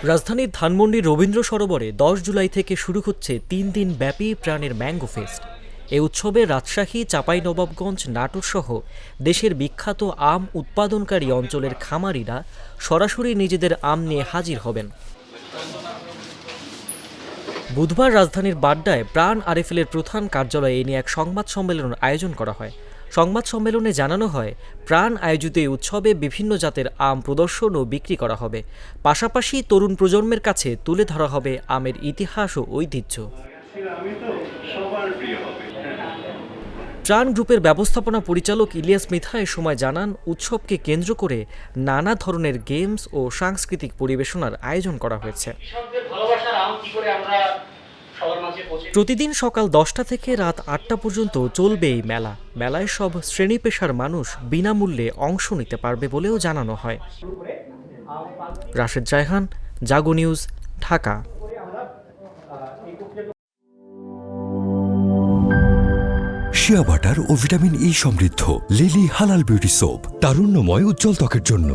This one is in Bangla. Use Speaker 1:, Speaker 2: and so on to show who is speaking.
Speaker 1: রাজধানীর ধানমন্ডির রবীন্দ্র সরোবরে 10 জুলাই থেকে শুরু হচ্ছে 3 দিন ব্যাপী প্রাণের ম্যাঙ্গো ফেস্ট। এই উৎসবে রাজশাহী, চাঁপাইনবাবগঞ্জ, নাটোর সহ দেশের বিখ্যাত আম উৎপাদনকারী অঞ্চলের খামারিরা সরাসরি নিজেদের আম নিয়ে হাজির হবেন। বুধবার রাজধানীর বাড্ডায় প্রাণ আরএফএলের প্রধান কার্যালয়ে এ নিয়ে এক সংবাদ সম্মেলনের আয়োজন করা হয়। সংবাদ সম্মেলনে জানানো হয়, প্রাণ আয়োজিত এই উৎসবে বিভিন্ন জাতের আম প্রদর্শন ও বিক্রি করা হবে। পাশাপাশি তরুণ প্রজন্মের কাছে তুলে ধরা হবে আমের ইতিহাস ও ঐতিহ্য। প্রাণ গ্রুপের ব্যবস্থাপনা পরিচালক ইলিয়াস মিথা এ সময় জানান, উৎসবকে কেন্দ্র করে নানা ধরনের গেমস ও সাংস্কৃতিক পরিবেশনার আয়োজন করা হয়েছে। প্রতিদিন সকাল 10টা থেকে রাত 8টা পর্যন্ত চলবে এই মেলা। মেলায় সব শ্রেণী পেশার মানুষ বিনামূল্যে অংশ নিতে পারবে বলেও জানানো হয়। রাশেদ জায়হান, জাগো নিউজ, ঢাকা।
Speaker 2: শিয়া বাটার ও ভিটামিন ই সমৃদ্ধ লিলি হালাল বিউটি সোপ, তারুণ্যময় উজ্জ্বল ত্বকের জন্য।